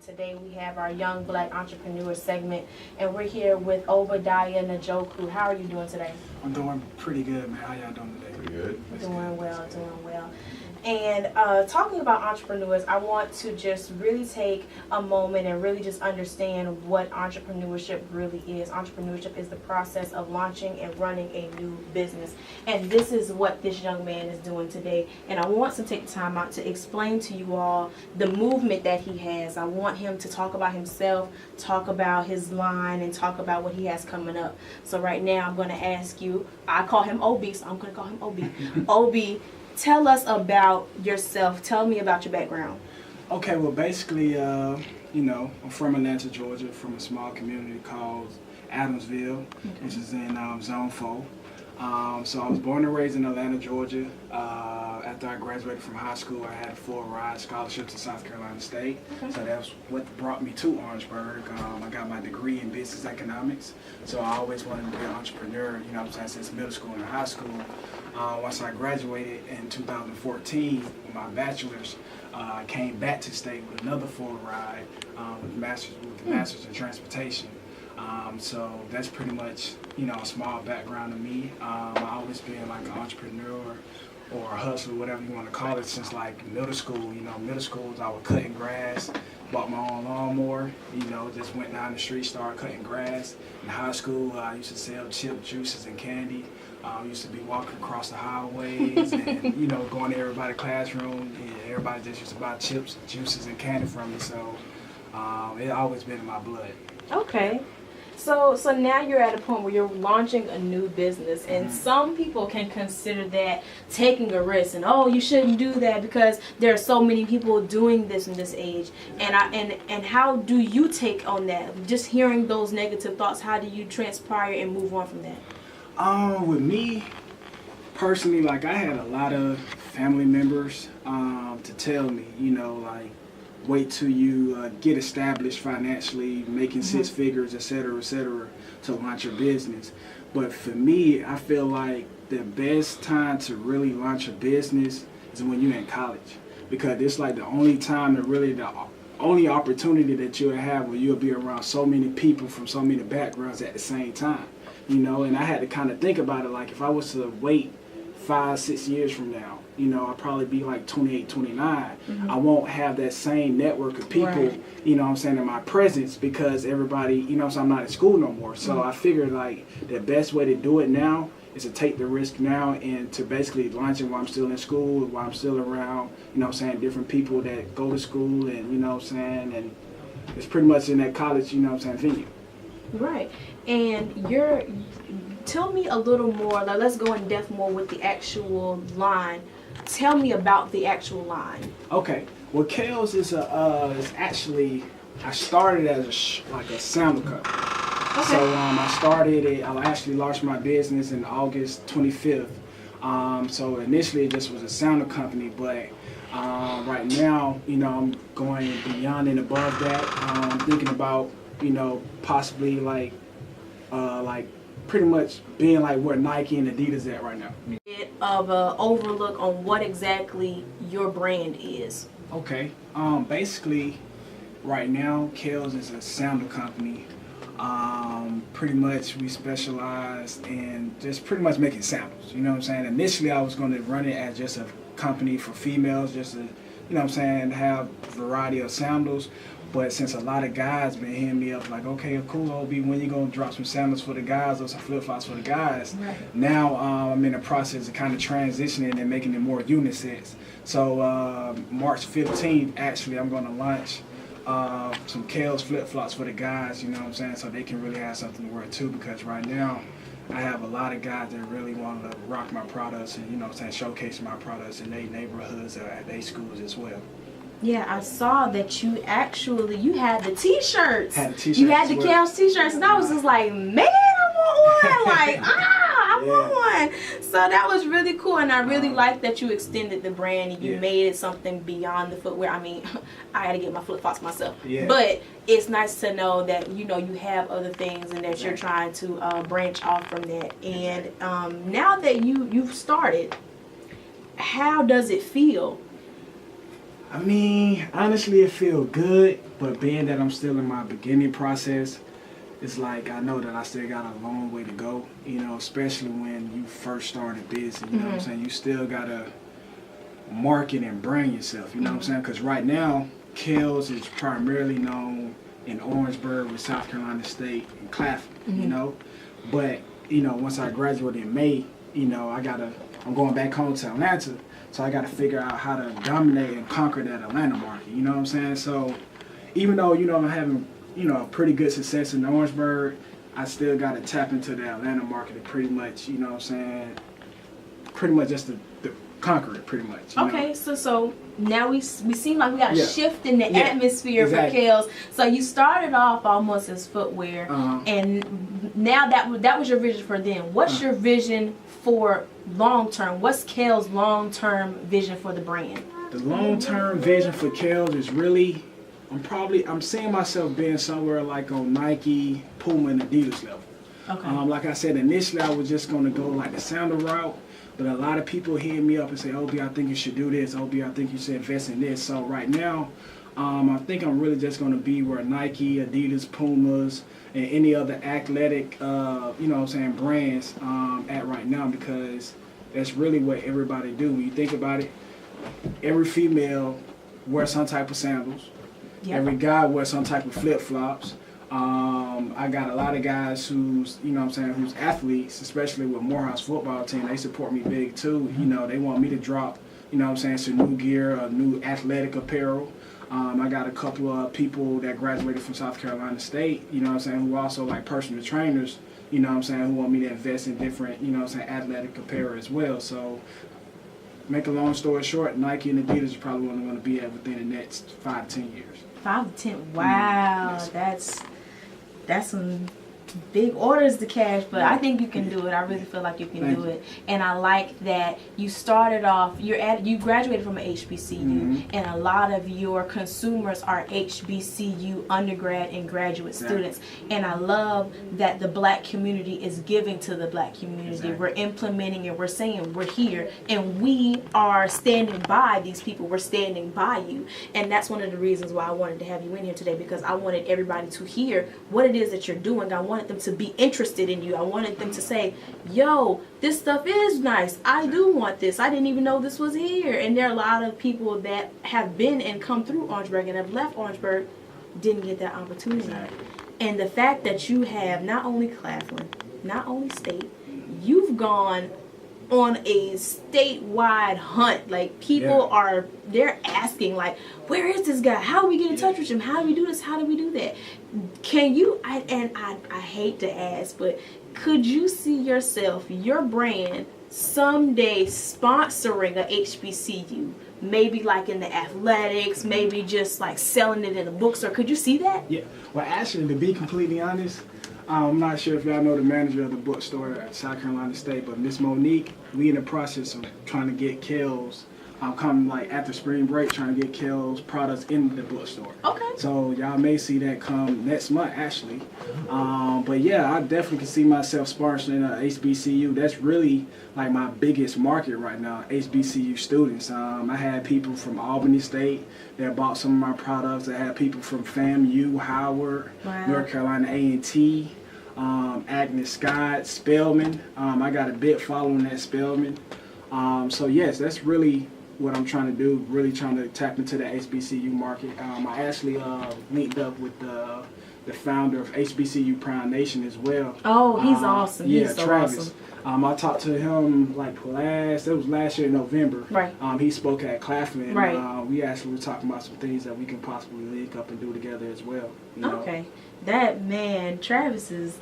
Today we have our Young Black Entrepreneur segment, and we're here with Obadiah Njoku. How are you doing today? I'm doing pretty good, man. How y'all doing today? Pretty good. Doing well. And talking about entrepreneurs, I want to just really take a moment and really just understand what entrepreneurship really is. Entrepreneurship is the process of launching and running a new business. And this is what this young man is doing today. And I want to take the time out to explain to you all the movement that he has. I want him to talk about himself, talk about his line, and talk about what he has coming up. So right now I'm going to ask you, I call him Obi, so I'm going to call him Obi. Obi, tell us about yourself. Tell me about your background. Okay, well, basically, I'm from Atlanta, Georgia, from a small community called Adamsville, which is in Zone 4. So I was born and raised in Atlanta, Georgia. After I graduated from high school, I had a full ride scholarship to South Carolina State. Okay. So that's what brought me to Orangeburg. I got my degree in business economics. So I always wanted to be an entrepreneur, since middle school and high school. Once I graduated in 2014 with my bachelor's, I came back to state with another full ride with the master's in transportation. So that's pretty much, a small background of me. I've always been like an entrepreneur or a hustler, whatever you want to call it, since like middle school. Middle school, I was cutting grass, bought my own lawnmower, just went down the street, started cutting grass. In high school, I used to sell chip juices and candy. I used to be walking across the highways and, going to everybody's classroom. And everybody just used to buy chips, juices, and candy from me. So it's always been in my blood. Okay. So now you're at a point where you're launching a new business, and some people can consider that taking a risk, and you shouldn't do that because there are so many people doing this in this age. And how do you take on that? Just hearing those negative thoughts, how do you transpire and move on from that? With me personally, like I had a lot of family members to tell me, wait till you get established financially, making six figures, et cetera, to launch your business. But for me, I feel like the best time to really launch a business is when you're in college, because it's like the only time that really the only opportunity that you'll have where you'll be around so many people from so many backgrounds at the same time. And I had to kind of think about it, like if I was to wait 5-6 years from now, I'll probably be like 28, 29. I won't have that same network of people, in my presence, because everybody, I'm not in school no more. So I figured like the best way to do it now is to take the risk now and to basically launch it while I'm still in school, while I'm still around, different people that go to school and, and it's pretty much in that college, venue. Right. And tell me a little more, let's go in depth more with the actual line. Tell me about the actual line. Okay. Well, Kales is actually, I started as a sandal company. Okay. So I started it, I actually launched my business in August 25th. So initially it just was a sandal company, but right now, I'm going beyond and above that. I'm thinking about, possibly like pretty much being like where Nike and Adidas at right now. Bit of an overlook on what exactly your brand is. Okay. Basically, right now, Kales is a sandal company. Pretty much we specialize in just pretty much making sandals. Initially, I was going to run it as just a company for females, just to, have a variety of sandals. But since a lot of guys been hitting me up like, okay, cool, Obi, when you gonna drop some sandals for the guys or some flip-flops for the guys? Right. Now I'm in the process of kind of transitioning and making it more unisex. So March 15th, actually, I'm gonna launch some Kales flip-flops for the guys, so they can really have something to wear too, because right now I have a lot of guys that really want to rock my products and, showcase my products in their neighborhoods or at their schools as well. Yeah, I saw that you had the t-shirts. Had the t-shirts. You had the Kales t-shirts, and I was just like, man, I want one. I want one. So that was really cool, and I really like that you extended the brand and you made it something beyond the footwear. I mean, I had to get my flip-flops myself. Yeah. But it's nice to know that, you have other things and that you're trying to branch off from that. And now that you've started, how does it feel? I mean, honestly, it feels good, but being that I'm still in my beginning process, it's like I know that I still got a long way to go, you know, especially when you first start a business, you know what I'm saying? You still got to market and brand yourself, you know what I'm saying? Because right now, Kales is primarily known in Orangeburg with South Carolina State and Claflin, you know? But, you know, once I graduated in May, you know, I'm going back home to Atlanta, so I got to figure out how to dominate and conquer that Atlanta market, you know what I'm saying? So even though, you know, I'm having, you know, pretty good success in Orangeburg, I still got to tap into the Atlanta market and pretty much, you know what I'm saying, pretty much just to conquer it, pretty much. Okay, so now we seem like we got a shift in the atmosphere for exactly. Kales. So you started off almost as footwear, and now that was your vision for them. What's your vision for long term? What's Kales' long term vision for the brand? The long term vision for Kales is really, I'm seeing myself being somewhere like on Nike, Puma, and Adidas level. Okay. Like I said, initially I was just going to go like the sandal route, but a lot of people hit me up and say, Obi, I think you should do this. Obi, I think you should invest in this. So right now, I think I'm really just going to be where Nike, Adidas, Pumas, and any other athletic, you know what I'm saying, brands at right now, because that's really what everybody do. When you think about it, every female wears some type of sandals. Yep. Every guy wears some type of flip-flops. I got a lot of guys who's, you know what I'm saying, who's athletes, especially with Morehouse football team. They support me big too. You know, they want me to drop, you know what I'm saying, some new gear, new athletic apparel. I got a couple of people that graduated from South Carolina State, you know what I'm saying, who also like personal trainers, you know what I'm saying, who want me to invest in different, you know what I'm saying, athletic apparel as well. So, make a long story short, Nike and Adidas are probably only going to be at within the next 5 to 10 years. 5 to 10. Wow, yes. That's some big orders to cash, but I think you can do it. I really feel like you can do it. And I like that you started off, you graduated from an HBCU, and a lot of your consumers are HBCU undergrad and graduate students. And I love that the black community is giving to the black community. We're implementing it. We're saying we're here, and we are standing by these people. We're standing by you. And that's one of the reasons why I wanted to have you in here today, because I wanted everybody to hear what it is that you're doing. I wanted them to be interested in you. I wanted them to say, yo, this stuff is nice. I do want this. I didn't even know this was here. And there are a lot of people that have been and come through Orangeburg and have left Orangeburg, didn't get that opportunity. And the fact that you have not only Claflin, not only State, you've gone on a statewide hunt. Like, people are, they're asking, like, where is this guy? How do we get in touch with him? How do we do this? How do we do that? Can you, I hate to ask, but could you see yourself, your brand, someday sponsoring a HBCU? Maybe like in the athletics, maybe just like selling it in a bookstore. Could you see that? Yeah. Well, actually, to be completely honest, I'm not sure if y'all know the manager of the bookstore at South Carolina State, but Miss Monique, we in the process of trying to get Kales, come like after spring break, trying to get Kales products in the bookstore. Okay. So y'all may see that come next month, actually. But yeah, I definitely can see myself sponsoring HBCU. That's really like my biggest market right now, HBCU students. I had people from Albany State that bought some of my products. I had people from FAMU, Howard, North Carolina A&T, Agnes Scott, Spelman. I got a big following at Spelman. So yes, that's really what I'm trying to do, really trying to tap into the HBCU market. I actually linked up with the founder of HBCU Prime Nation as well. Oh, he's awesome. Yeah, he's so Travis. Awesome. I talked to him like last year in November. Right. He spoke at Claflin. Right. We actually were talking about some things that we can possibly link up and do together as well. You know? Okay. That man, Travis is,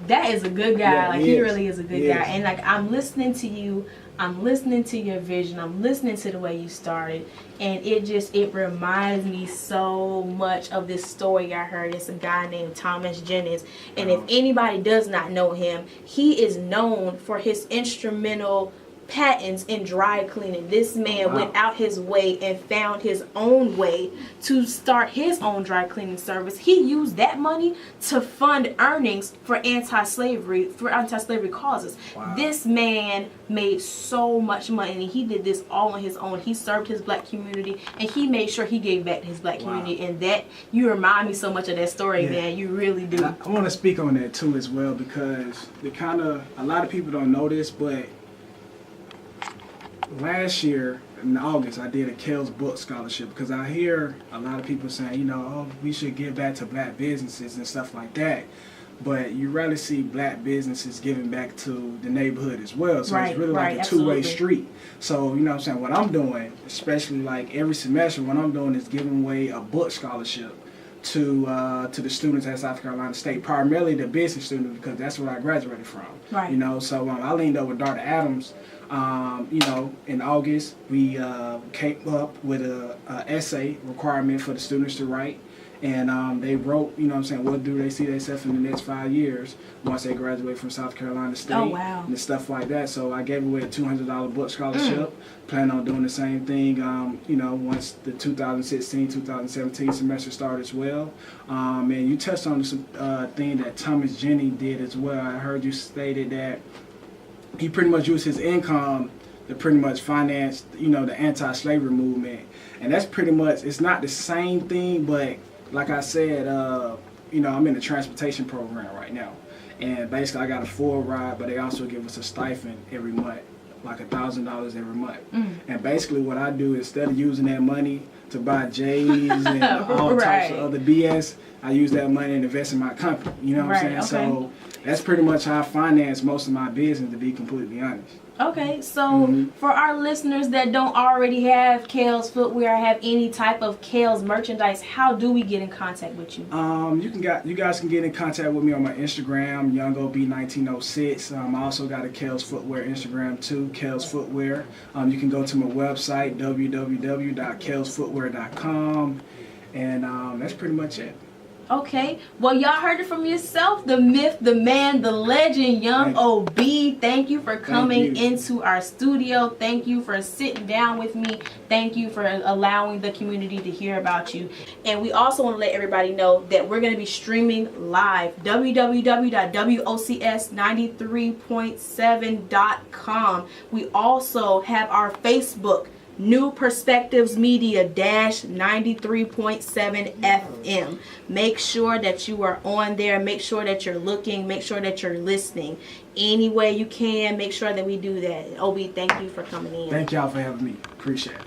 that is a good guy. Yeah, like, he really is a good guy. And like, I'm listening to you. I'm listening to your vision. I'm listening to the way you started. And it reminds me so much of this story I heard. It's a guy named Thomas Jennings. And if anybody does not know him, he is known for his instrumental patents in dry cleaning. This man went out his way and found his own way to start his own dry cleaning service. He used that money to fund earnings for anti-slavery causes. Wow. This man made so much money, and he did this all on his own. He served his black community, and he made sure he gave back to his black community. And that, you remind me so much of that story, man. You really do. I want to speak on that too as well, because a lot of people don't know this, but last year in August I did a Kells Book Scholarship, because I hear a lot of people saying, oh, we should give back to black businesses and stuff like that, but you rarely see black businesses giving back to the neighborhood as well. So it's really like a two-way street. So what I'm saying, what I'm doing, especially like every semester, what I'm doing is giving away a book scholarship to the students at South Carolina State, primarily the business students, because that's what I graduated from. So I leaned over Dr. Adams. In August, we came up with a essay requirement for the students to write, and they wrote, what do they see themselves in the next 5 years once they graduate from South Carolina State, and stuff like that. So I gave away a $200 book scholarship. Plan on doing the same thing, once the 2016-2017 semester started as well. And you touched on some thing that Thomas Jennings did as well. I heard you stated that he pretty much used his income to pretty much finance, the anti-slavery movement. And that's pretty much, it's not the same thing, but like I said, I'm in the transportation program right now. And basically I got a full ride, but they also give us a stipend every month, like $1,000 every month. And basically what I do, instead of using that money to buy J's and all types of other BS, I use that money and invest in my company. You know what I'm saying? So that's pretty much how I finance most of my business, to be completely honest. Okay, so for our listeners that don't already have Kells Footwear, have any type of Kells merchandise, how do we get in contact with you? You guys can get in contact with me on my Instagram, YoungOB1906. I also got a Kells Footwear Instagram too, Kells Footwear. You can go to my website, www.kellsfootwear.com, and that's pretty much it. Okay, well, y'all heard it from yourself, the myth, the man, the legend, Young OB. Thank you for coming into our studio. Thank you for sitting down with me. Thank you for allowing the community to hear about you. And we also want to let everybody know that we're going to be streaming live, www.wocs93.7.com. We also have our Facebook, New Perspectives Media -93.7 FM. Make sure that you are on there. Make sure that you're looking. Make sure that you're listening. Any way you can, make sure that we do that. Obi, thank you for coming in. Thank y'all for having me. Appreciate it.